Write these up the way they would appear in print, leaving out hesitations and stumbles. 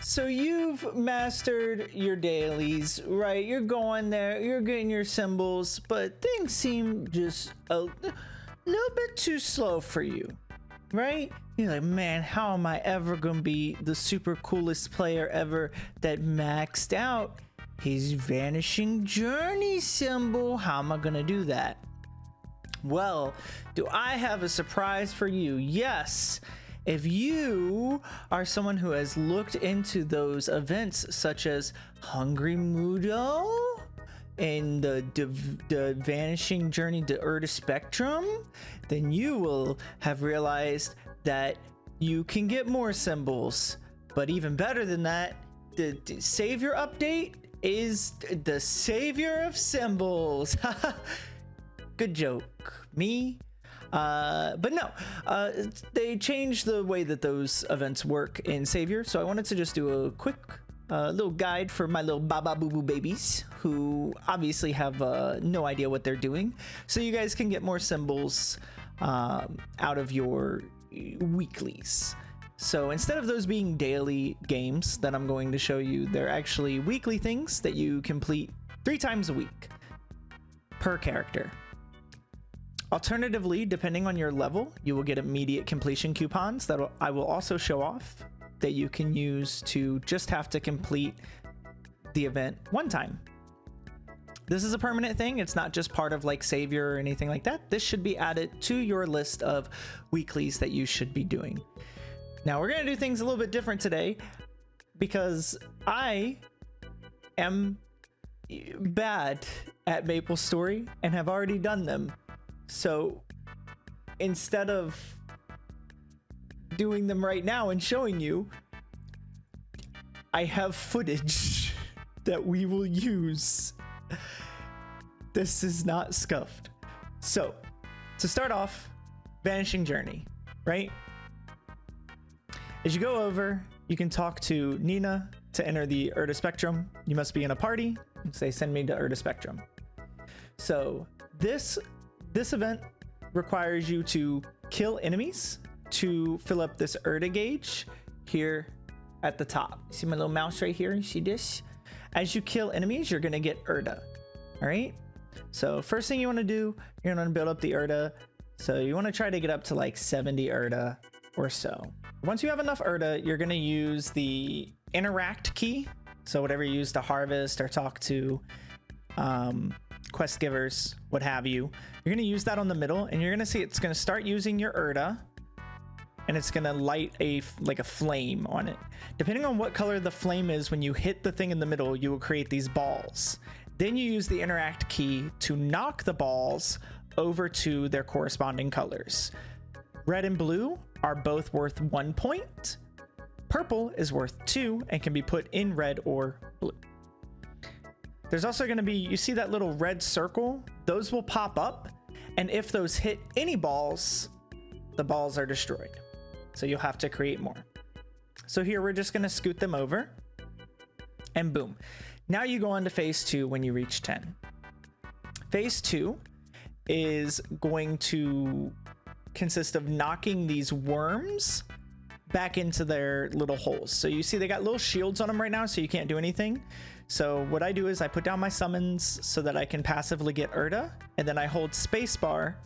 So you've mastered your dailies, right? You're going there, you're getting your symbols, but things seem just a little bit too slow for you, right? You're like, man, how am I ever gonna be the super coolest player ever that maxed out his vanishing journey symbol? How am I gonna do that? Well, do I have a surprise for you? Yes. If you are someone who has looked into those events such as Hungry Muto and the Vanishing Journey to Erda Spectrum, then you will have realized that you can get more symbols. But even better than that, the Savior update is the Savior of Symbols. Good joke. Me? But no, they changed the way that those events work in Savior, so I wanted to just do a quick little guide for my little baba boo boo babies who obviously have no idea what they're doing, so you guys can get more symbols out of your weeklies. So instead of those being daily games that I'm going to show you, they're actually weekly things that you complete 3 times a week per character. Alternatively, depending on your level, you will get immediate completion coupons that I will also show off that you can use to just have to complete the event one time. This is a permanent thing. It's not just part of like Savior or anything like that. This should be added to your list of weeklies that you should be doing. Now we're going to do things a little bit different today because I am bad at MapleStory and have already done them. So instead of doing them right now and showing you, I have footage that we will use. This is not scuffed. So to start off, Vanishing Journey, right? As you go over, you can talk to Nina to enter the Erda Spectrum. You must be in a party and say, send me to Erda Spectrum. So this event requires you to kill enemies to fill up this Erda gauge here at the top. See my little mouse right here? You see this? As you kill enemies, you're gonna get Erda. All right. So first thing you want to do, you're gonna build up the Erda. So you want to try to get up to like 70 Erda or so. Once you have enough Erda, you're gonna use the interact key. So whatever you use to harvest or talk to quest givers, what have you, you're going to use that on the middle, and you're going to see it's going to start using your Erda, and it's going to light a flame on it. Depending on what color the flame is, when you hit the thing in the middle, you will create these balls. Then you use the interact key to knock the balls over to their corresponding colors. Red and blue are both worth 1 point. Purple is worth 2 and can be put in red or blue. There's also going to be, you see that little red circle? Those will pop up, and if those hit any balls, the balls are destroyed. So you'll have to create more. So here we're just going to scoot them over, and boom. Now you go on to phase 2 when you reach 10. Phase 2 is going to consist of knocking these worms back into their little holes. So you see they got little shields on them right now, so you can't do anything. So what I do is I put down my summons so that I can passively get Erda, and then I hold spacebar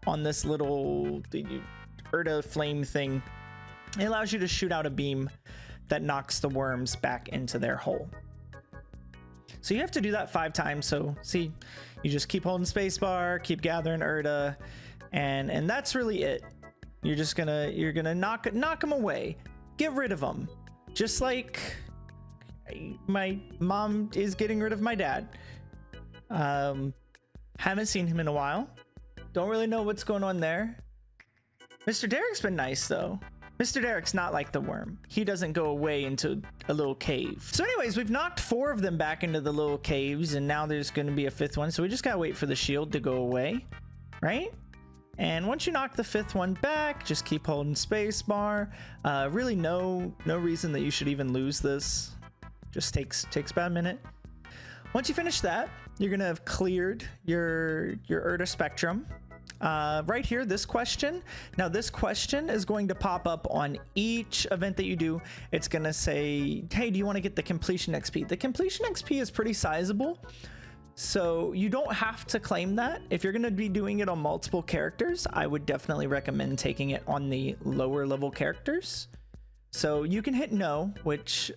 on this little Erda flame thing. It allows you to shoot out a beam that knocks the worms back into their hole. So you have to do that 5 times. So see, you just keep holding spacebar, keep gathering Erda, and that's really it. You're gonna knock them away, get rid of them, just like my mom is getting rid of my dad. Haven't seen him in a while. Don't really know what's going on there. Mr. Derek's been nice though. Mr. Derek's not like the worm. He doesn't go away into a little cave. So anyways, we've knocked 4 of them back into the little caves, and now there's going to be a 5th one. So we just gotta wait for the shield to go away, right? And once you knock the 5th one back, just keep holding spacebar. Really no reason that you should even lose this. Just takes about a minute. Once you finish that, you're gonna have cleared your Erda Spectrum. right here, this question. Now this question is going to pop up on each event that you do. It's gonna say, hey, do you want to get the completion XP? The completion XP is pretty sizable, so you don't have to claim that. If you're gonna be doing it on multiple characters, I would definitely recommend taking it on the lower level characters. So you can hit no, which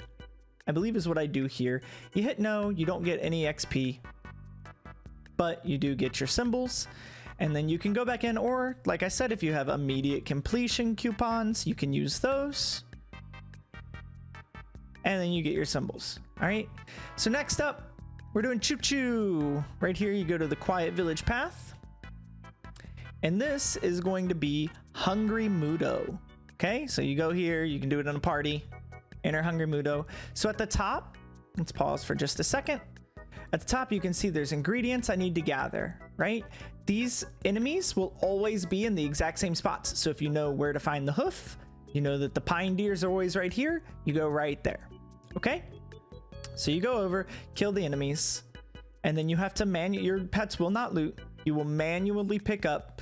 I believe is what I do here. You hit no, you don't get any XP, but you do get your symbols. And then you can go back in, or like I said, if you have immediate completion coupons, you can use those. And then you get your symbols. All right. So next up, we're doing Choo Choo. Right here, you go to the Quiet Village path. And this is going to be Hungry Muto. Okay, so you go here, you can do it in a party. Enter Hungry Muto. So at the top, let's pause for just a second. At the top, you can see there's ingredients I need to gather, right? These enemies will always be in the exact same spots. So if you know where to find the hoof, you know that the pine deers are always right here, you go right there, okay? So you go over, kill the enemies, and then you have to your pets will not loot. You will manually pick up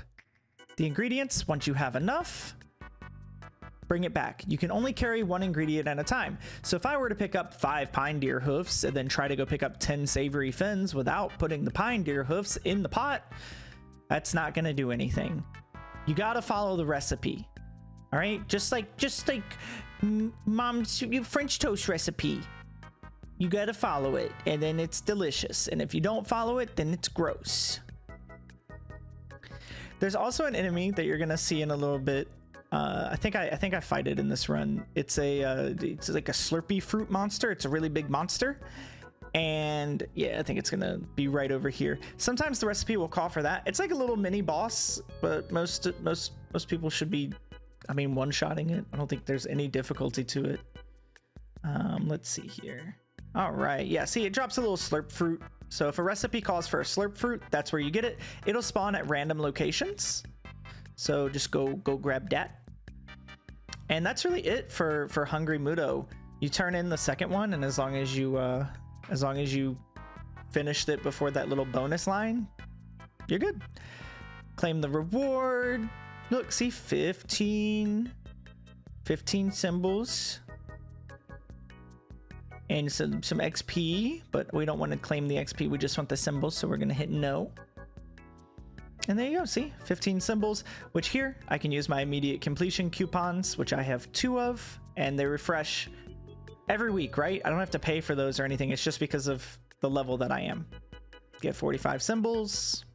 the ingredients. Once you have enough, bring it back. You can only carry one ingredient at a time. So if I were to pick up 5 pine deer hoofs and then try to go pick up 10 savory fins without putting the pine deer hoofs in the pot, that's not gonna do anything. You gotta follow the recipe. All right, just like mom's French toast recipe. You gotta follow it, and then it's delicious. And if you don't follow it, then it's gross. There's also an enemy that you're gonna see in a little bit. I think I fight it in this run. It's it's like a Slurpee fruit monster. It's a really big monster, and yeah, I think it's gonna be right over here. Sometimes the recipe will call for that. It's like a little mini boss, but most people should be, I mean, one-shotting it. I don't think there's any difficulty to it. Let's see here. All right, yeah, see, it drops a little slurp fruit. So if a recipe calls for a slurp fruit, that's where you get it. It'll spawn at random locations. So just go grab that. And that's really it for Hungry Muto. You turn in the second one, and as long as you finished it before that little bonus line, you're good. Claim the reward. Look, see, 15 symbols. And some XP, but we don't want to claim the XP. We just want the symbols, so we're gonna hit no. And there you go, see, 15 symbols, which here I can use my immediate completion coupons, which I have 2 of, and they refresh every week, right? I don't have to pay for those or anything. It's just because of the level that I am. Get 45 symbols.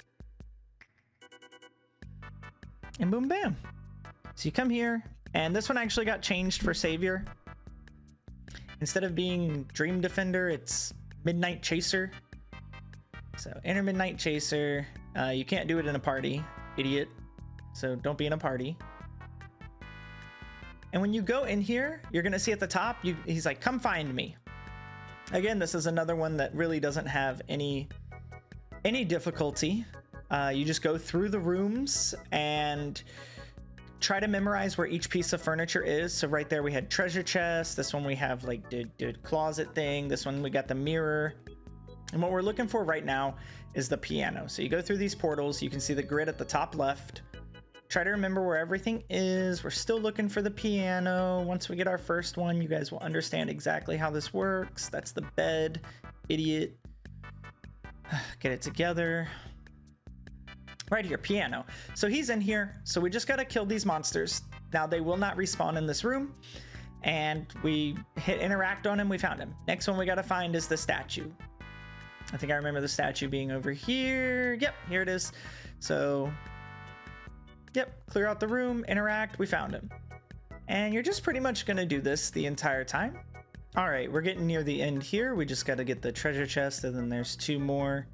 And boom, bam. So you come here, and this one actually got changed for Savior. Instead of being Dream Defender, it's Midnight Chaser. So enter Midnight Chaser. You can't do it in a party, idiot. So don't be in a party. And when you go in here, you're gonna see at the top, he's like, come find me. Again, this is another one that really doesn't have any difficulty. You just go through the rooms and try to memorize where each piece of furniture is. So right there we had treasure chest. This one we have like the closet thing. This one we got the mirror. And what we're looking for right now is the piano. So you go through these portals, you can see the grid at the top left. Try to remember where everything is. We're still looking for the piano. Once we get our first one, you guys will understand exactly how this works. That's the bed, idiot. Get it together. Right here, piano. So he's in here. So we just gotta kill these monsters. Now they will not respawn in this room. And we hit interact on him, we found him. Next one we gotta find is the statue. I think I remember the statue being over here. Yep, here it is. So, yep, clear out the room, interact, we found him. And you're just pretty much gonna do this the entire time. All right, we're getting near the end here. We just gotta get the treasure chest, and then there's 2 more.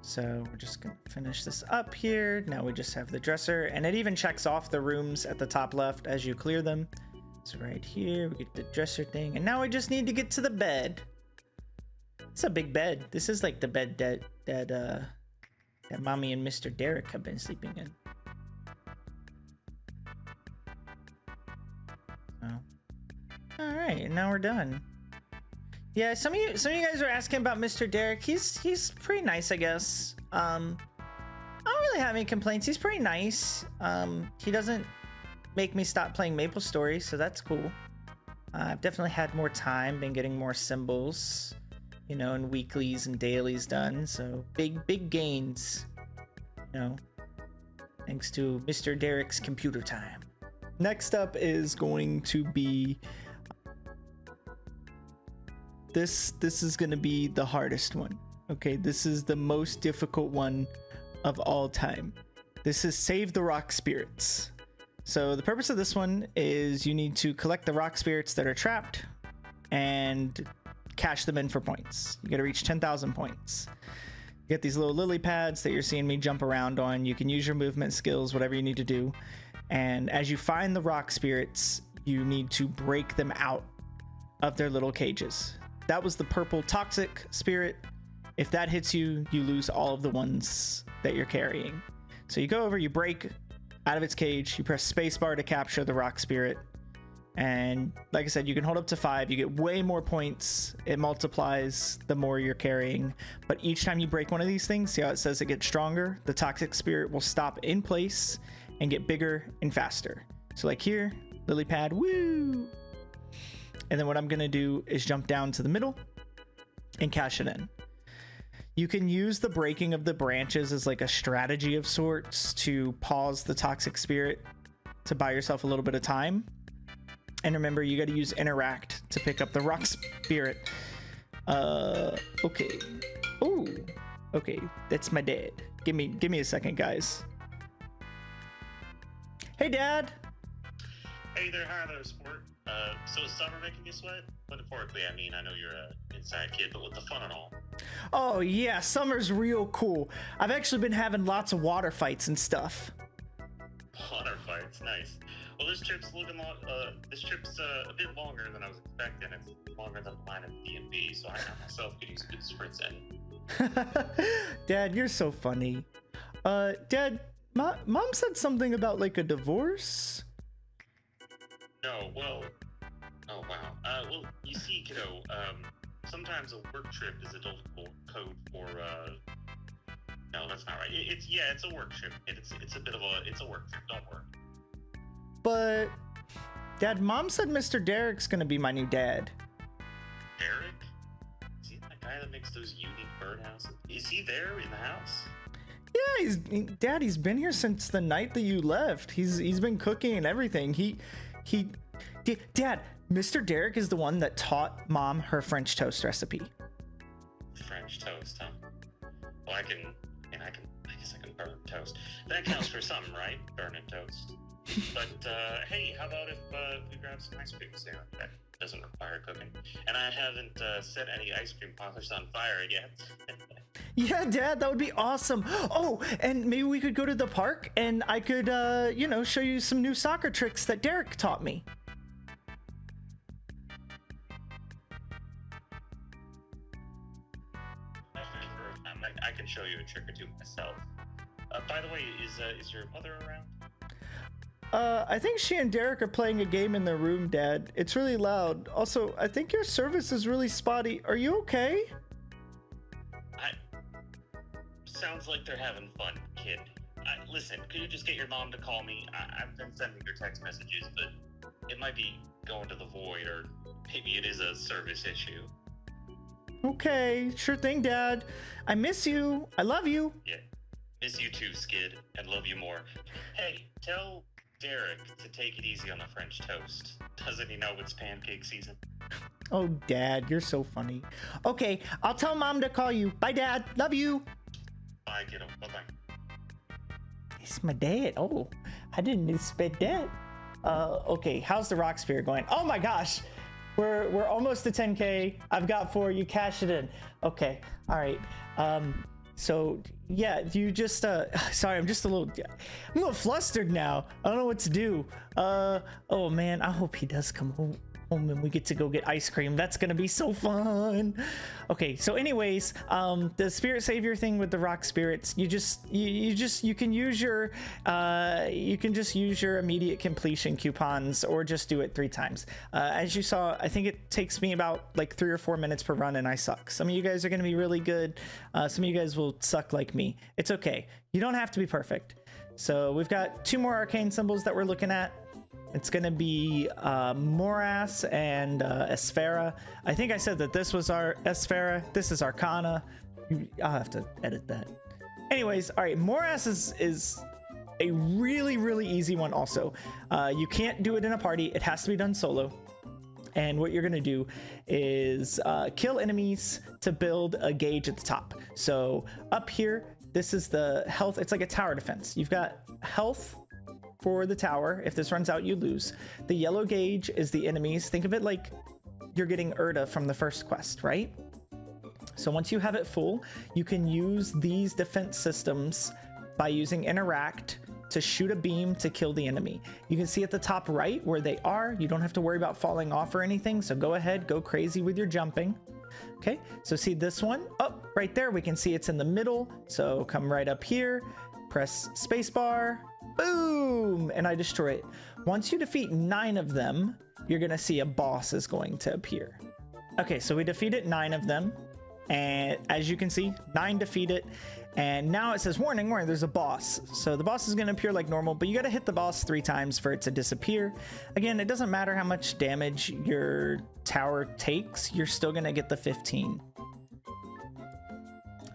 So we're just gonna finish this up here. Now we just have the dresser, and it even checks off the rooms at the top left as you clear them. So right here, we get the dresser thing, and now we just need to get to the bed. It's a big bed. This is like the bed that Mommy and Mr. Derek have been sleeping in. Oh. All right, and now we're done. Yeah, some of you guys are asking about Mr. Derek. He's pretty nice, I guess. I don't really really have any complaints. He's pretty nice. He doesn't make me stop playing MapleStory, so that's cool. I've definitely had more time, been getting more symbols, you know, and weeklies and dailies done. So big gains, you know, thanks to Mr. Derek's computer time. Next up is going to be this is going to be the hardest one. Okay, this is the most difficult one of all time. This is Save the Rock Spirits. So the purpose of this one is you need to collect the rock spirits that are trapped and cash them in for points. You got to reach 10,000 points. You get these little lily pads that you're seeing me jump around on. You can use your movement skills, whatever you need to do. And as you find the rock spirits, you need to break them out of their little cages. That was the purple toxic spirit. If that hits you, you lose all of the ones that you're carrying. So you go over, you break out of its cage, you press spacebar to capture the rock spirit. And like I said, you can hold up to 5. You get way more points. It multiplies the more you're carrying. But each time you break one of these things, see how it says it gets stronger? The toxic spirit will stop in place and get bigger and faster. So like here, lily pad, woo! And then what I'm gonna do is jump down to the middle and cash it in. You can use the breaking of the branches as like a strategy of sorts to pause the toxic spirit to buy yourself a little bit of time. And remember, you got to use interact to pick up the rock spirit. Okay. Oh, okay. That's my dad. Give me a second, guys. Hey, Dad. Hey there, hi there, sport. So is summer making you sweat? Metaphorically, I mean, I know you're an inside kid, but with the fun and all. Oh yeah, summer's real cool. I've actually been having lots of water fights and stuff. Water fights, nice. Well, this trip's a bit longer than I was expecting. It's longer than the line of D&B, so I myself could use a good spritz in. Dad, you're so funny. Dad, Mom said something about like a divorce. No, well, oh wow. Well, you see, kiddo, sometimes a work trip is adult code for, no, that's not right. It's a work trip. It's a work trip, don't worry. But, Dad, Mom said Mr. Derek's gonna be my new dad. Derek? Is he that guy that makes those unique birdhouses? Is he there in the house? Yeah, Dad, he's been here since the night that you left. He's been cooking and everything. Dad, Mr. Derek is the one that taught Mom her French toast recipe. French toast, huh? Well, I guess I can burn toast. That counts for something, right? Burning toast. But, hey, how about if we grab some ice cream sandwich? That doesn't require cooking. And I haven't set any ice cream parlors on fire yet. Yeah, Dad, that would be awesome. Oh, and maybe we could go to the park and I could, show you some new soccer tricks that Derek taught me. I can show you a trick or two myself. By the way, is your mother around? I think she and Derek are playing a game in their room, Dad. It's really loud. Also, I think your service is really spotty. Are you okay? Sounds like they're having fun, kid. Listen, could you just get your mom to call me? I've been sending her text messages, but it might be going to the void, or maybe it is a service issue. Okay, sure thing, Dad. I miss you. I love you. Yeah, miss you too, Skid, and love you more. Hey, tell Derek to take it easy on the French toast. Doesn't he know it's pancake season? Oh, Dad, you're so funny. Okay, I'll tell Mom to call you. Bye, Dad. Love you. Bye, kiddo. Bye-bye. It's my dad. Oh, I didn't expect that. Okay, how's the rock spirit going? Oh my gosh, we're almost to 10K. I've got 4. You cash it in. Okay, all right. So yeah, you just sorry, I'm a little flustered now. I don't know what to do. Oh man, I hope he does come home. home and we get to go get ice cream. That's gonna be so fun. Okay, so anyways, the spirit savior thing with the rock spirits, you can use your immediate completion coupons, or just do it 3 times. As you saw, I think it takes me about like 3 or 4 minutes per run, and I suck. Some of you guys are gonna be really good. Some of you guys will suck like me. It's okay. You don't have to be perfect. So we've got 2 more arcane symbols that we're looking at. It's going to be Morass and Esfera. I think I said that this was our Esfera. This is Arcana. I'll have to edit that. Anyways, all right, Morass is a really, really easy one also. You can't do it in a party. It has to be done solo. And what you're going to do is kill enemies to build a gauge at the top. So up here, this is the health. It's like a tower defense. You've got health for the tower. If this runs out, you lose. The yellow gauge is the enemies. Think of it like you're getting Erda from the first quest, right? So once you have it full, you can use these defense systems by using interact to shoot a beam to kill the enemy. You can see at the top right where they are. You don't have to worry about falling off or anything. So go ahead, go crazy with your jumping. Okay, so see this one? Oh, right there, we can see it's in the middle. So come right up here, press spacebar, boom, and I destroy it. Once you defeat 9 of them, you're gonna see a boss is going to appear. Okay, so we defeated 9 of them, and as you can see, 9 defeated, and now it says warning, warning, there's a boss. So the boss is gonna appear like normal, but you gotta hit the boss 3 times for it to disappear. Again, it doesn't matter how much damage your tower takes, you're still gonna get the 15.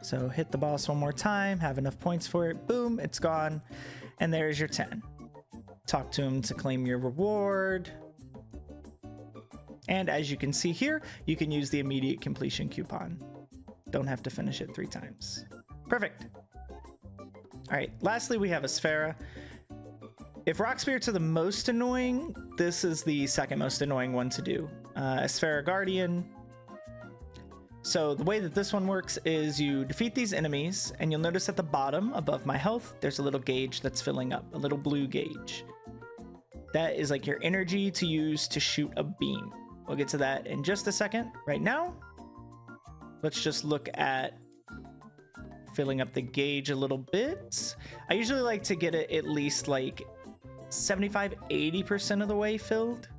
So hit the boss 1 more time, have enough points for it, boom, it's gone. And there's your 10. Talk to him to claim your reward. And as you can see here, you can use the immediate completion coupon. Don't have to finish it 3 times. Perfect. All right, lastly, we have Esfera. If rock spirits are the most annoying, this is the second most annoying one to do. Esfera Guardian. So the way that this one works is you defeat these enemies, and you'll notice at the bottom above my health, there's a little gauge that's filling up, a little blue gauge. That is like your energy to use to shoot a beam. We'll get to that in just a second. Right now, let's just look at filling up the gauge a little bit. I usually like to get it at least like 75-80% of the way filled.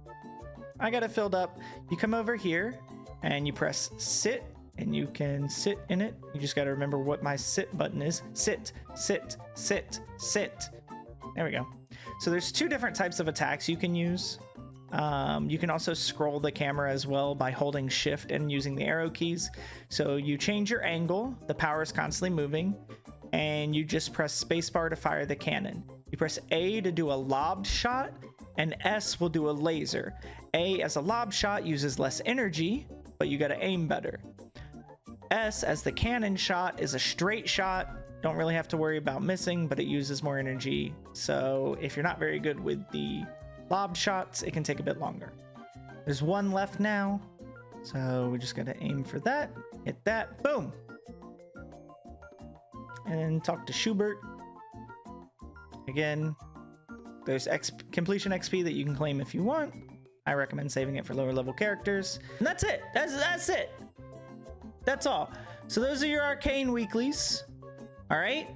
I got it filled up. You come over here and you press sit, and you can sit in it. You just got to remember what my sit button is. Sit, sit, sit, sit. There we go. So there's 2 different types of attacks you can use. You can also scroll the camera as well by holding shift and using the arrow keys. So you change your angle, the power is constantly moving, and you just press spacebar to fire the cannon. You press A to do a lobbed shot, and S will do a laser. A as a lob shot uses less energy, but you got to aim better. S as the cannon shot is a straight shot. Don't really have to worry about missing, but it uses more energy. So if you're not very good with the lob shots, it can take a bit longer. There's 1 left now. So we just got to aim for that. Hit that. Boom. And then talk to Schubert. Again, there's completion XP that you can claim if you want. I recommend saving it for lower level characters. And that's it. That's it. That's all. So those are your arcane weeklies. All right.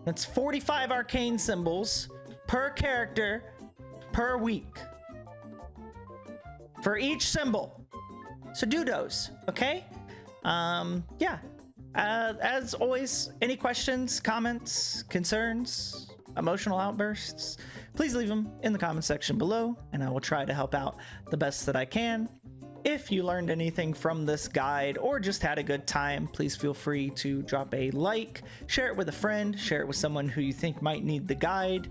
That's 45 arcane symbols per character per week for each symbol. So do those, okay? Yeah. As always, any questions, comments, concerns, emotional outbursts, please leave them in the comment section below, and I will try to help out the best that I can. If you learned anything from this guide or just had a good time, please feel free to drop a like, share it with a friend, share it with someone who you think might need the guide,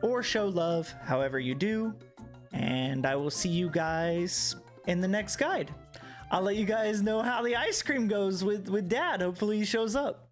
or show love however you do. And I will see you guys in the next guide. I'll let you guys know how the ice cream goes with Dad. Hopefully he shows up.